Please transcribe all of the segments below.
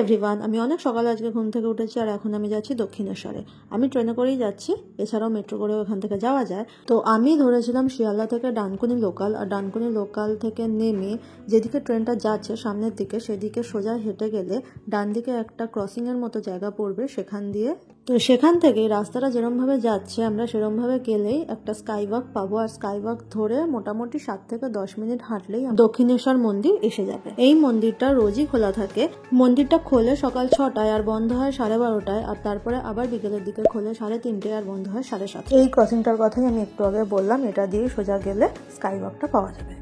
Everyone, আমি অনেক সকালে আজকে ঘুম থেকে উঠেছি আর এখন আমি যাচ্ছি দক্ষিণেশ্বরে। আমি ট্রেনে করেই যাচ্ছি, এছাড়াও মেট্রো করেও এখান থেকে যাওয়া যায়। তো আমি ধরেছিলাম শিয়ালদা থেকে ডানকুনি লোকাল, আর ডানকুনি লোকাল থেকে নেমে যেদিকে ট্রেনটা যাচ্ছে সামনের দিকে সেদিকে সোজা হেঁটে গেলে ডান দিকে একটা ক্রসিংয়ের মতো জায়গা পড়বে, সেখান দিয়ে তো সেখান থেকে রাস্তাটা যেরমভাবে যাচ্ছে আমরা সেরমভাবে গেলেই একটা স্কাইওয়াক পাবো, আর স্কাইওয়াক ধরে মোটামুটি 7 থেকে 10 মিনিট হাঁটলেই দক্ষিণেশ্বর মন্দির এসে যাবে। এই মন্দিরটা রোজই খোলা থাকে। মন্দিরটা খোলে সকাল 6টায় আর বন্ধ হয় 12:30টায়, আর তারপরে আবার বিকেলের দিকে খোলে 3:30টায় আর বন্ধ হয় 7:30টায়। এই ক্রসিংটার কথাই আমি একটু আগে বললাম, এটা দিয়ে সোজা গেলে স্কাইওয়াকটা পাওয়া যাবে।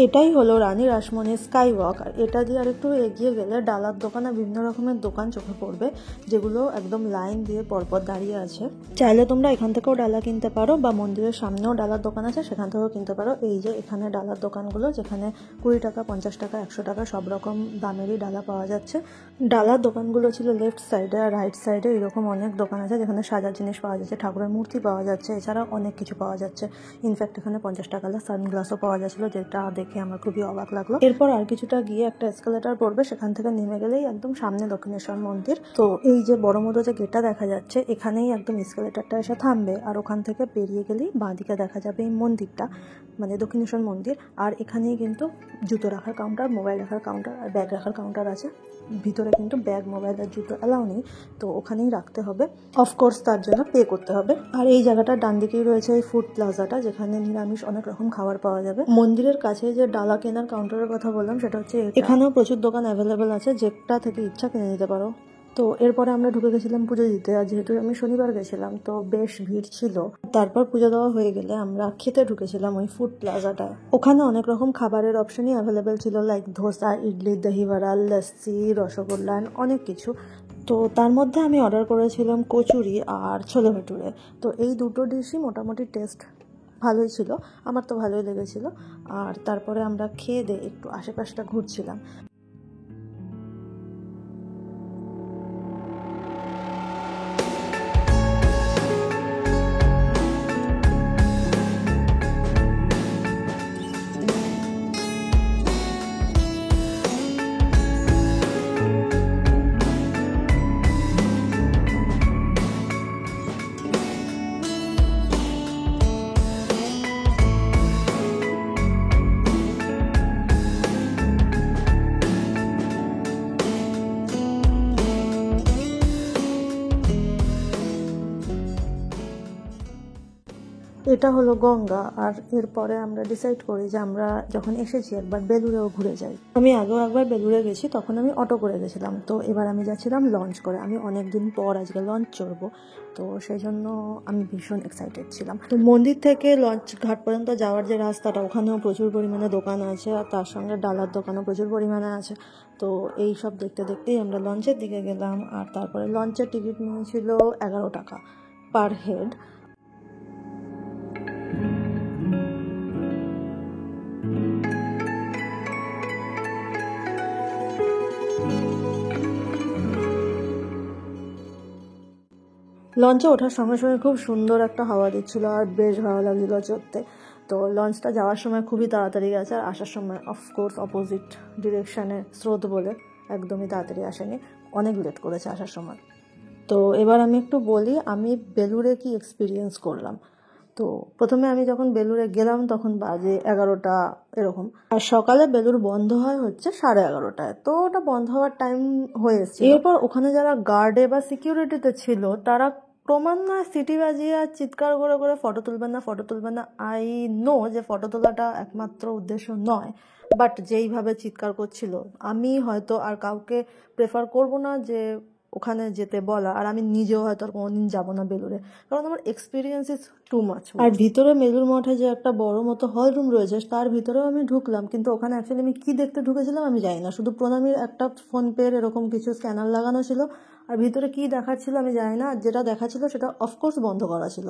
এটাই হলো রানী রাসমণির স্কাই ওয়াক। আর এটা দিয়ে আর একটু এগিয়ে গেলে ডালার দোকান আর বিভিন্ন রকমের দোকান চোখে পড়বে, যেগুলো একদম লাইন দিয়ে পরপর দাঁড়িয়ে আছে। চাইলে তোমরা এখান থেকেও ডালা কিনতে পারো, বা মন্দিরের সামনেও ডালার দোকান আছে সেখান থেকেও কিনতে পারো। এই যে এখানে ডালার দোকানগুলো, যেখানে 20 টাকা, 50 টাকা, 100 টাকা সব রকম দামেরই ডালা পাওয়া যাচ্ছে। ডালার দোকানগুলো ছিল লেফট সাইডে, আর রাইট সাইডে এরকম অনেক দোকান আছে যেখানে সাজার জিনিস পাওয়া যাচ্ছে, ঠাকুরের মূর্তি পাওয়া যাচ্ছে, এছাড়া অনেক কিছু পাওয়া যাচ্ছে। ইনফ্যাক্ট এখানে 50 টাকার সানগ্লাসও পাওয়া যাচ্ছিল, যেটা দেখে আমার খুবই অবাক লাগলো। এরপর আর কিছুটা গিয়ে একটা এসকেলেটর পড়বে, সেখান থেকে নেমে গেলেই একদম সামনে দক্ষিণেশ্বর মন্দির। তো এই যে বড় মতো যে গেটটা দেখা যাচ্ছে এখানেই একদম এসকেলেটরটা এসে থামবে, আর ওখান থেকে বেরিয়ে গেলেই বাঁদিকে দেখা যাবে এই মন্দিরটা, মানে দক্ষিণেশ্বর মন্দির। আর এখানেই কিন্তু জুতো রাখার কাউন্টার, মোবাইল রাখার কাউন্টার আর ব্যাগ রাখার কাউন্টার আছে। ভিতরে কিন্তু ব্যাগ, মোবাইল আর জুতো অ্যালাউ নেই, তো ওখানেই রাখতে হবে। অফকোর্স তার জন্য পে করতে হবে। আর এই জায়গাটার ডান দিকেই রয়েছে এই ফুড প্লাজাটা, যেখানে নিরামিষ অনেক রকম খাবার পাওয়া যাবে। মন্দিরের কাছে যে ডালা কেনার কাউন্টারের কথা বললাম সেটা হচ্ছে এখানেও প্রচুর দোকান অ্যাভেলেবেল আছে, যেটা থেকে ইচ্ছা কিনে নিতে পারো। তো এরপরে আমরা ঢুকে গেছিলাম পুজো দিতে, আর যেহেতু আমি শনিবার গেছিলাম তো বেশ ভিড় ছিল। তারপর পুজো দেওয়া হয়ে গেলে আমরা খেতে ঢুকেছিলাম ওই ফুড প্লাজাটায়। ওখানে অনেক রকম খাবারের অপশনই অ্যাভেলেবেল ছিল, লাইক ধোসা, ইডলি, দহিবড়া, লস্যি, রসগোল্লা, অনেক কিছু। তো তার মধ্যে আমি অর্ডার করেছিলাম কচুরি আর ছোলে ভাটুরে। তো এই দুটো ডিশই মোটামুটি টেস্ট ভালোই ছিল, আমার তো ভালোই লেগেছিল। আর তারপরে আমরা খেয়ে দিয়ে একটু আশেপাশটা ঘুরছিলাম। এটা হলো গঙ্গা। আর এরপরে আমরা ডিসাইড করি যে আমরা যখন এসেছি একবার বেলুড়েও ঘুরে যাই। আমি আগেও একবার বেলুড়ে গেছি, তখন আমি অটো করে গেছিলাম। তো এবার আমি যাচ্ছিলাম লঞ্চ করে। আমি অনেকদিন পর আজকে লঞ্চ চড়বো, তো সেই জন্য আমি ভীষণ এক্সাইটেড ছিলাম। তো মন্দির থেকে লঞ্চ ঘাট পর্যন্ত যাওয়ার যে রাস্তাটা, ওখানেও প্রচুর পরিমাণে দোকান আছে, আর তার সঙ্গে ডালার দোকানও প্রচুর পরিমাণে আছে। তো এই সব দেখতে দেখতেই আমরা লঞ্চের দিকে গেলাম। আর তারপরে লঞ্চের টিকিট নিয়েছিল 11 টাকা পার হেড। লঞ্চে ওঠার সঙ্গে সঙ্গে খুব সুন্দর একটা হাওয়া দিচ্ছিল, আর বেশ ভালো লাগছিল চড়তে। তো লঞ্চটা যাওয়ার সময় খুবই তাড়াতাড়ি গেছে, আর আসার সময় অফকোর্স অপোজিট ডিরেকশানে স্রোত বলে একদমই তাড়াতাড়ি আসেনি, অনেক লেট করেছে আসার সময়। তো এবার আমি একটু বলি আমি বেলুড়ে কি এক্সপিরিয়েন্স করলাম। তো প্রথমে আমি যখন বেলুড়ে গেলাম তখন বাজে 11টা এরকম, আর সকালে বেলুড় বন্ধ হয় হচ্ছে 11:30টায়। তো ওটা বন্ধ হওয়ার টাইম হয়েছে। এরপর ওখানে যারা গার্ডে বা সিকিউরিটিতে ছিল তারা ক্রমান্বয়ে সিটি বাজিয়ে আর চিৎকার করে করে ফটো তুলবেন না, ফটো তুলবেন না। আই নো যে ফটো তোলাটা একমাত্র উদ্দেশ্য নয়, বাট যেইভাবে চিৎকার করছিল আমি হয়তো আর কাউকে প্রেফার করব না যে ওখানে যেতে বলা, আর আমি নিজেও হয়তো আর কোনোদিন যাবো না বেলুড়ে, কারণ আমার এক্সপিরিয়েন্স ইজ টু মাচ। আর ভিতরে বেলুড় মঠে যে একটা বড় মতো হল রুম রয়েছে তার ভিতরেও আমি ঢুকলাম, কিন্তু ওখানে অ্যাকচুয়ালি আমি কি দেখতে ঢুকেছিলাম আমি জানি না। শুধু প্রণামীর একটা ফোনপের এরকম কিছু স্ক্যানার লাগানো ছিল, আর ভিতরে কি দেখাচ্ছিল আমি জানি না। যেটা দেখাচ্ছিল সেটা অফকোর্স বন্ধ করা ছিল।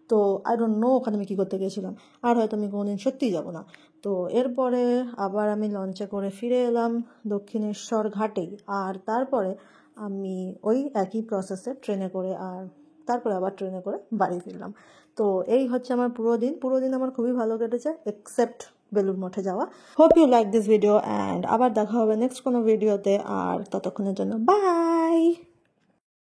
তো আই ডোন্ট নো ওখানে আমি কী করতে গেছিলাম, আর হয়তো আমি কোনোদিন সত্যিই যাব না। তো এরপরে আবার আমি লঞ্চে করে ফিরে এলাম দক্ষিণেশ্বর ঘাটেই, আর তারপরে আমি ওই একই প্রসেসে ট্রেনে করে আর তারপরে আবার ট্রেনে করে বাড়ি ফিরলাম। তো এই হচ্ছে আমার পুরো দিন আমার খুবই ভালো কেটেছে, এক্সেপ্ট বেলুড় মঠে যাওয়া। Hope you like this video, and আবার দেখা হবে নেক্সট কোনো ভিডিওতে। আর ততক্ষণের জন্য বাই।